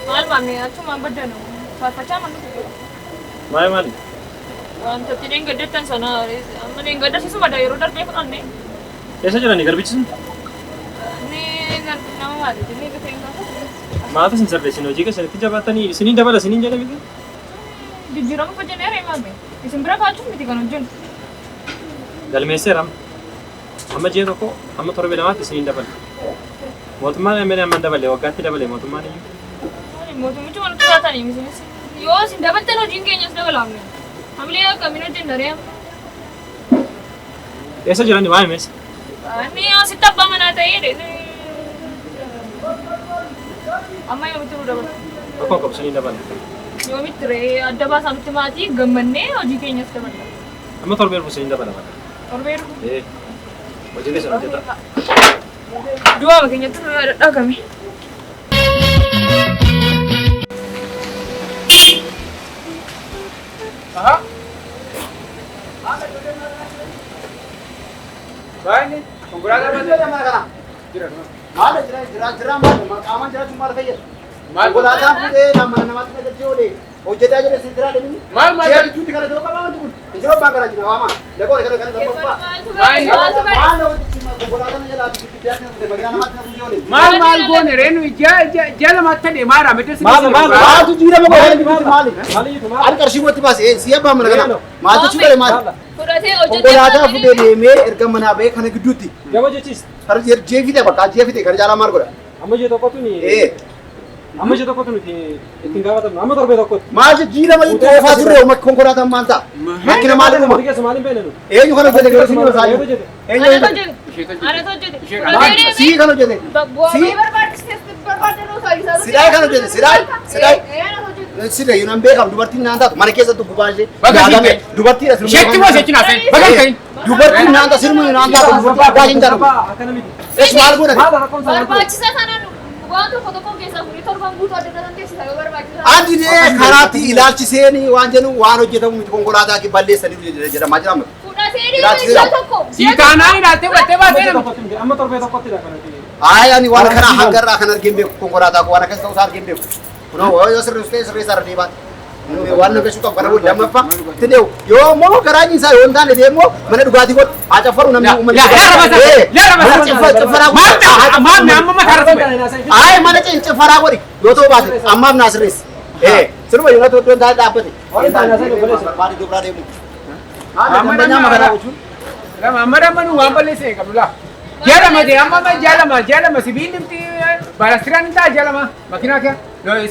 Maal maamne achuma baddanu. Faafachaa mannu tuqu. Maali? Wanta tideen gaddattan sana amma neen gaddachiisu mada yeroo darbee fudhanne. Eessa jirani garbichi sun? Ni nama maaliiti ni gafeen gaafa. Maata sin sirreessin hojii keessatti jabaatanii isiniin dabala isiniin jedhe miti. Jijjiirama fajjanee reemaame. Isin bira kaachuun miti kan hojjennu. Galmeesseera amma ji'a tokko amma torbe lamaatti isiniin dabala. Mootummaan amma dabale waggaatti dabale mootummaan iyyuu. Mootummichi wanti taatanii misinis yoo isin dabaltan hojiin keenyas dabalaamne. Hamilee akkamiin hojjenna reema. Eessa jirani waa himeessa? Ni asitti abbaa manaa ta'ee amma yoomitti nu dabala. Akkuma qabu isiniin dabala. Yoomitti ree adda baasaa nutti maatii gammannee hojii keenyas dabala. Amma torbee dhufu isiniin dabala. Torbee dhufu? Hojii keessa hojjeta. Du'aama keenyatti dhagame. Baay'ee konkolaataa maal jira maqaamaan jiraachuu maal fayyada? Konkolaataan fuudhee namatti naqachee oolee hojjetaa jira isin jira deemini. Maal jechuutti kana dura qabaa wanti kun isin obbaa gara jira waamaa lakoo kana tokkoffaa. Konkolaataan jalaa maal goone reenu jala mattane maara mete maatu jira maali ani qarshii watti baase si abbaa mana kana maatu chibale maali konkolaataa fuudhee deemee erga manaa ba'ee kana gidduutti Gaba jechiis. har jeefite bakka jeefite kana jala maal godha Amma ji'a tokkotu ni. Amma ji'a tokkotu nuti ittiin gaafatamnu amma torbee tokkotti. maal jiila malee toofaa turre uummata konkolaataan maal ta'a makkina maali Hojii keessa maaliin beelenu? eenyu kana hojjete gara sinii masaa eenyu sii kana hojjete sidaay kana hojjete sidaay sida yunan beekam dubartiin naan taatu mana keessatti gubbaa ishee yaadame dubartiidha sirmuu Sheekti moo sheekti naasee baga ta'in dubartiin naan taatu sirmuu naan taatu gubbaa baay'een taatu Akkana miti. ees maal godhate Maal rakkoon isaa? Barbaachisa kanaan waan tokko tokko keessaa furii torban guutuu adda adda teessisa yoo barbaachisa. andi dee karaatti ilaalchiseeni waan jennu waan hojjetamu miti konkolaataa ki balleessanii jedhamaa jira amma Fudhatee yoo tokko. Siitaanaa ilaaltee battee baatee namni. Amma torbee tokkotti dha kanatti. ani waan kana hangarraa kan argeen beeku konkolaataa waan akkas ta'uu isaa argeen beeku kunoo yoo sirrii isaa irra deemaa waan nama gashuu qabu kana booda lammaffaa itti deemu yoo moo garaan isaa yoo hin taane deemoo mana dhugaatii godhu haa caffaru namni ay mana caffaraa godhi yoo ta'u baate ammaaf naa sirreessi sirba yoo ta'u iddoon taa'ee dhaabbate barbaade dobraa deemu dandanyaa makanaa gochuun Amma ramanu waan balleessee qabdu laa. Jaalama sibiilli balastiraan hin ta'a jaalama makiinaa kee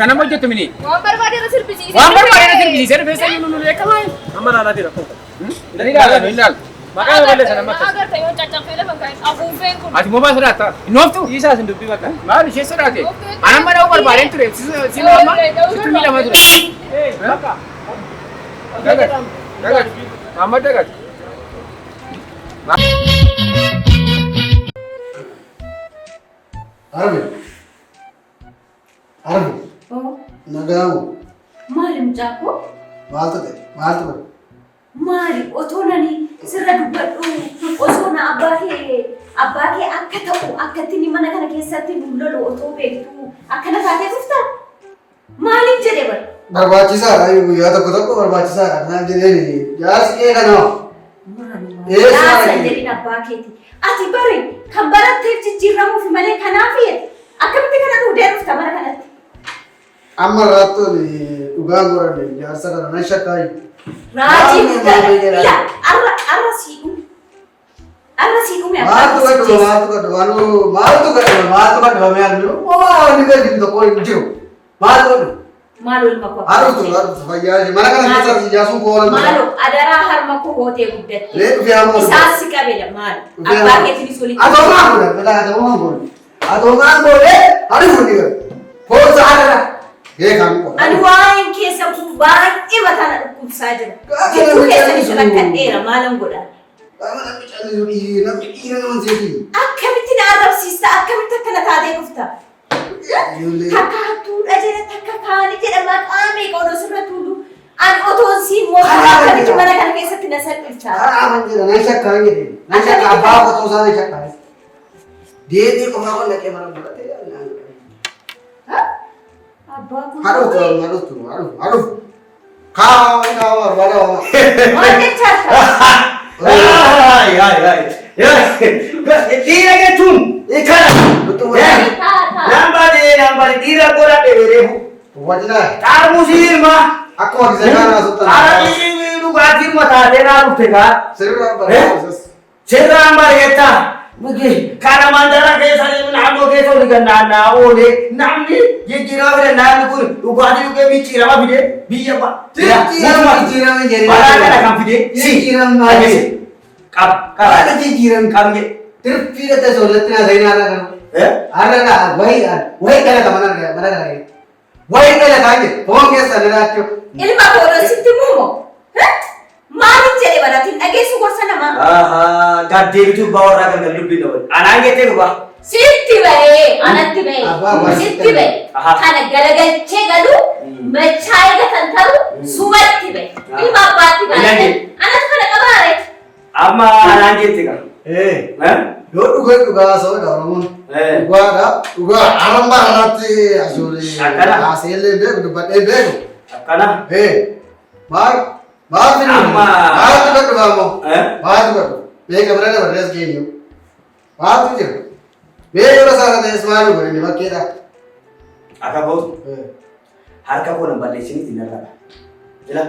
sana hojjetu mini. Waan barbaade sirbisiise. Waan barbaade sirbisiise rifeensa inni nu beekamaa. Amma laalaa jira kun. Ni ilaala. Maqaan balleessa nama akka. Agarta yoo caccaffee lafa kaa'e afuufeen kun. Ati moo baasiraata? Nooftu. Isaa sin dubbii bakka. Maal ishee sodaate? Anamma dha'uu barbaadeen ture. Si nama situ miidhama ture. Bakka. Dagat. Amma dagat. Arbi nagaamu Maali mucaako? maaltu ta'e Maali otoo nani sirra dubbadhu osoo na abbaa kee akka ta'u akkatti inni mana kana keessatti lolu otoo beektu akkana taatee dhufta? Maaliif jedhe bara? barbaachisaadha guyyaa tokko tokko barbaachisaadha naan jedheen jaarsi kee kanaa Jaarsa jedhin abbaa keeti. Ati bari kan baratteef jijjiiramuuf malee kanaaf akkamitti kana dhuudee dhufta mana kanatti? amma raattoon dhugaan godhanne jaarsa kana nan shakkaayi Raajii guddaadha. Arra siidhu. Arra siidhu mee maaltu gadhabame arginu waan gadi tokko hin jiru maal godhu Maalo ilma koo. haruutu fayyaa mana kana keessatti ijaasuun koolan Maalo adaraa harma koo hootee guddatte. lee dhufee hamma Isaas si qabela maalo. Abbaa keetiinis walitti. atoomaan godhe hariifu dhiga foorsa haadha kan Ani waan keessa baay'ee mataan dhukkubsaa jira. Jidduu keessanii shalakkadheera maalan godha. Akkamitti na arrabsiista akkamitti akkana taatee dhufta? Takka hattuudha jedha takka kaani jedha maqaa meeqa odoo sirra tuulu. Ani otoon siin mootummaa akkamitti mana kana keessatti na salphiftaa? nan shakkaa jedhe nan shakka abbaa qotoo isaa nan shakkaa deebii qofaa qonna qee mana godhatee Abbaa kun. Haru. Kau baru. Maal jechaadha? Dhiira jechuun nambaadhe dhiira godha dheereefu. Xaarmusii ilma. Akkuma gizeeraa sultan. Xaarmusii dhugaatii taatee naa dhufte gaa. Sirraan bareedaa. Kana mandara keessanii naannoo keessa olii gannaannaa oolee namni jijjiirama fide namni kun dhugaatii dhugee micciirama fide biyya Jijjiirama jedhee. balaa kana kan fide Jijjiirama. qabne. Tirfii dha soolatti na zaina ala kan. Arra wahi kala ta mana kala. Wahi kala ta ke. Phone ke saniracho. Ilma boodoo sitti muumoo? Maaliin jedhee baratiin dhageessu gorsa namaa? Gaddeebitu bawarraa kan dubbiin dhaban. Anaan jettee dhugaa. Sitti bahee, anatti bahee, sitti bahee. Kana galagalchee galu, machaa eegatan ta'u, sumatti bahee. Ilma abbaatti bahee. Anatti kana qabaare. Amma anaan jette qaba. Yoo dhugaa soba Oromoon. Dhugaa aramba irratti asoolee. Haaseellee beeku dubbadhee beeku. Akkana. Maal fini? Maal tu beeku baamoo? Maal tu beeku? Beeka bira dabaree as geenyu. Maal tu jiru? Beeka bira isaa ta'e ismaalu godhani bakkeedha. Akka gootu. Harka koo nan balleessinitti narraa. Jila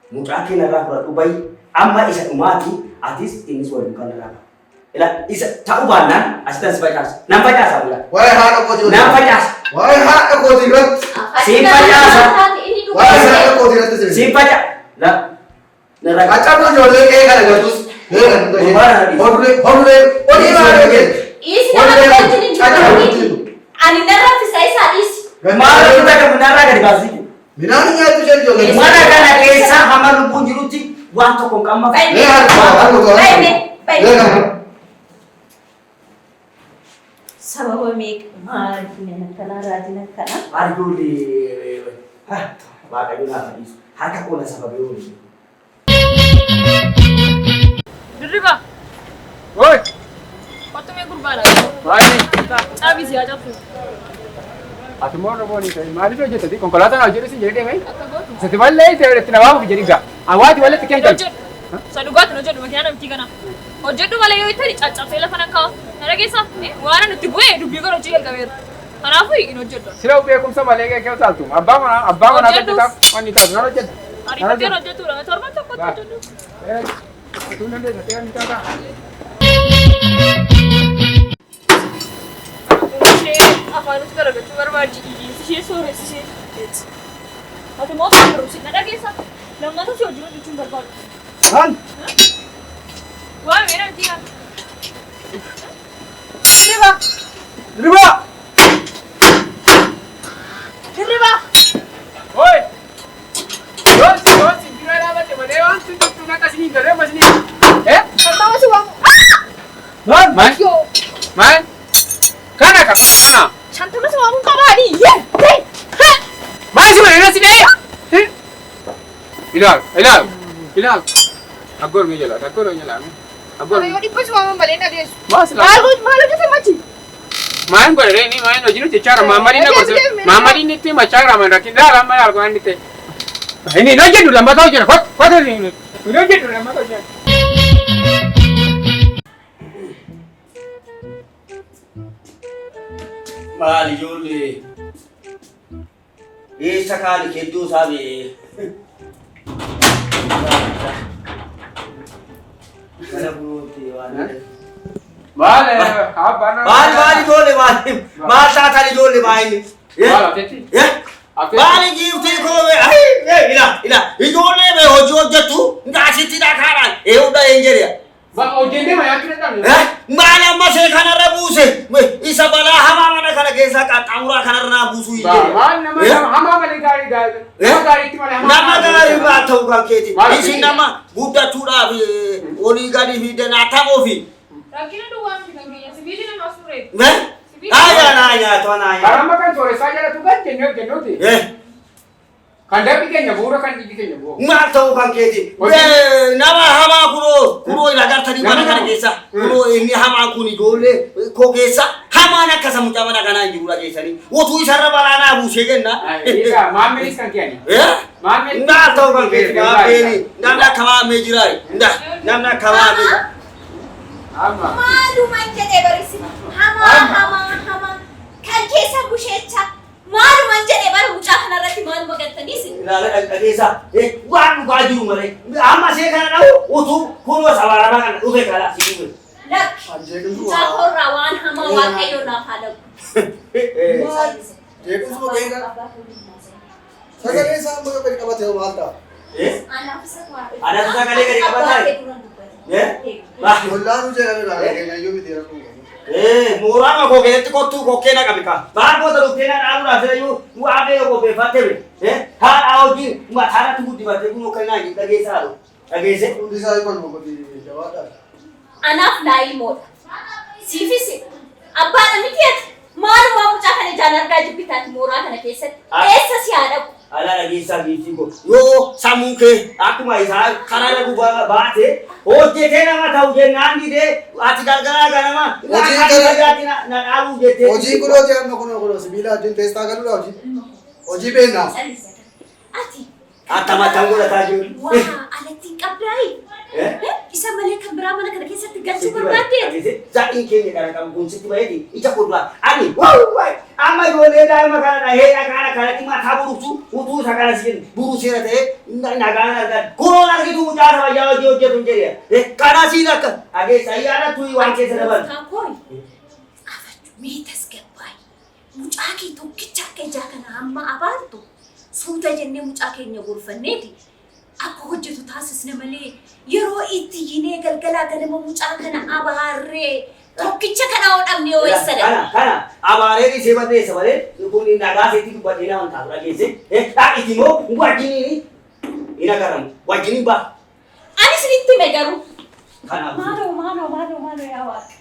mucaa kee narraa fudhadhu bayi amma isa dhumaati atis innis waliin kan narraa. Ila isa ta'uu baannaan asitan si facaasa. Nan facaasa bula. Waa'ee haadha kootii. Nan facaasa. Waa'ee haadha kootii irratti. Siin facaasa. Waa'ee haadha kootii irratti Siin facaasa. La. Narraa. Acaboo ijoollee kee kana galtus. Horulee. Odii maal kee? Isi nama wajjin hin jiru. Ani narraa fisaa isaa isi. Maal akka ta'e narraa gadi baasii. Midhaan nyaatu ishee ijoollee. Mana kana keessa hamma lubbuun jirutti waan tokko hin qabma. Sababa meeqa maaliif nama kanaa raajina kana? Ijoollee waaqayyo naaf dhiisu. Harka qola sababee oolu. Dirriba. Oi, Kottu mee gurbaadha. maali? Caabii siyaa cabsu. Ati moo Oromoon ta'e maaliif hojjetati? Konkolaataan hojjetu sin jedhee mee? Akka gootu. Sati mallee itti namaaf jedhi gaa. Hawaati walitti keen jalchu. Hojjedhu. Sadugaatti hojjedhu makiinaa namtii kana. Hojjedhu malee yoo itti caccabsee lafa nan ka'a. Na dhageessa? Waan nutti bu'ee dubbii gara hojii jalqabeera. Kanaafuu hin hojjedhu. Sira beekumsa malee kee utaaltu. Abbaa manaa hojjetaa wanni taatu nan hojjedha. Ariifatee hojjetuudha. Torban tokkotti hojjedhu. Atuun dandeessa ta'e ni taata. Ishee afaanutti garagachuu barbaaddi. Ishee sooressishee. Ati moo kan barumsi na dhageessa? Lammata si hojii hojjechuun barbaadu. Waan? Waa mee namtii kana. Diribaa! Dirriba. Oi! Yoonsi, bira dhaabate malee waan tuttuun akka isinii galee amma isinii. Katawa si waamu. Maal? Maal? Kana kana. Shantama si waamu qabaani. Yee! Maal si mana nasi dee? Ilaal. Aggoor mee jala, aggoor mee jala. Aggoor. Yoo dhibba si waamu malee na deessu. Maal hojjete machi? Maal godhe ni maal hojii nuti chaara maammadii na gorsa. Maammadii nitti machaara man rakkin daala amma yaal goan nitte. Ini no jedhu lammataa hojjeta. Kotu ni. No jedhu lammataa hojjeta. Maal ijoollee? Eessa kaani kedduu isaanii? Mana bu'uutti waan Maal abbaan. maal ijoollee maal taatan ijoollee maayini? Maal afeeti? Maali giiftii koome ila ijoollee mee hojii hojjettu ngaasitti dhakaadhaan eeyyudha hin jedhe. Hojjetee mayaatti dhaqan. Maal amma see kanarra buuse isa balaa hamaa mana kana keessaa qaxxaamuraa kanarraa buusuu hin jedhe. Maal nama hamaa malee gaarii. Nama gaariitti malee hamaa. Nama gaarii maa ta'u kan keeti. Isin nama guddachuudhaaf olii gadi fi danaatamuu fi. Rakkina duwwaa miti kan keenya sibiilli nama surree. Naa nyaatu. Karama kan sooressaa jalatu kan kennuuti. Kan dabbi keenya bu'uura kan dhiigi keenya bu'uura. Maal ta'u kan keeti. Nama hamaa kunoo ila gartanii mana kana keessa kunoo inni hamaan kun ijoollee koo keessa hamaan akka samucaa mana kanaa hin jiru dhageessanii utuu isarra balaanaa buusee jenna. Isa maammeelis kan kiyani. Maammee. Ndaa ta'u kan keessa maammeeni namni akka maammee jiraay. Namni akka maammee. Amma. Maaluma jedhee barisi. Hamaa. Kan keessa busheecha. Maaluma jedhee bara mucaa kanarratti maaluma galtaniis. Ilaala dhageessa. Waan dhugaa jiru malee. Amma see kana dhawu utuu kunoo sabaaramaa kana dhufe kalaa si dhufe. Lakki. Mucaa korraa waan hamaa waaqayyo naaf haa dhabu. Jeequmsuma beekaa. Sagalee isaa amma gadi qabatee maal ta'a? Anaaf isa waa'ee. Anaaf sagalee gadi qabataa? Wallaanuu jedhame laalee yoo miti rakkoo. Murama koo keessatti kottuu kokkee na qabi kaa. Baargoota dhuftee na dhaabuudhaaf ilayyuu waamee yoo qopheeffatte bire. Haadha wajjin mataarratti guddifattee kun akka naa dhageessaa haadhu. Dhageesse? Hundi isaa ikon boqotii jabaadhaa. Anaaf laayii mooda. Siifis abbaan mitiyeeti. Maaluma mucaa kana ijaan argaa jibbitaati mooraa kana keessatti. Eessa si haa dhabu? Ala dhageessaa biiftii koo. Yoo sammuun kee akkuma isaa karaa dhagu baate hojjetee nama ta'u jennaan didee ati gargaraa ganama. Na dhaabuu jettee. Hojii kunooti amma kunoo sibiila wajjin teessaa galuudha hojii. Hojii beeknaa. Ati. Akkama kan godhataa jiru. Waa alatti hin qabdaayi. Isa malee kan biraa mana kana keessatti galchuu barbaaddeeti. Za'iin keenya kana qabu kun sitti baheeti ija fuulduraa. Ani amma ijoollee daa'ima kana heedha kana kanatti mataa buruqsu utuu isa kana siin buruu seera ta'ee nagaan argaa. Kunoon argitu mucaa fayyaa hojii hojjetu hin jedhee. Kana siin akka dhageessa ayyaana tuyi waan keessa dabalu. Kaakooyi. Afachuu mee tasgabbaayi. Mucaa kee tokkicha akka ijaa kana amma abaartu. Suuta jennee mucaa keenya gorfanneeti. Akka hojjetu taasisne malee yeroo itti yinee galgalaa ganama mucaa kana abaarree tokkicha kana hodhamne yoo eessadha. Kana abaaree isee barreessa malee kun nagaa seetti dubbadhee nama taatu dhageesse. Dhaaqiti immoo wajjiniin hin agarramu. Wajjiniin ba'a. Anis nitti hime garuu. Kanaaf. Maaloo yaa waaqa.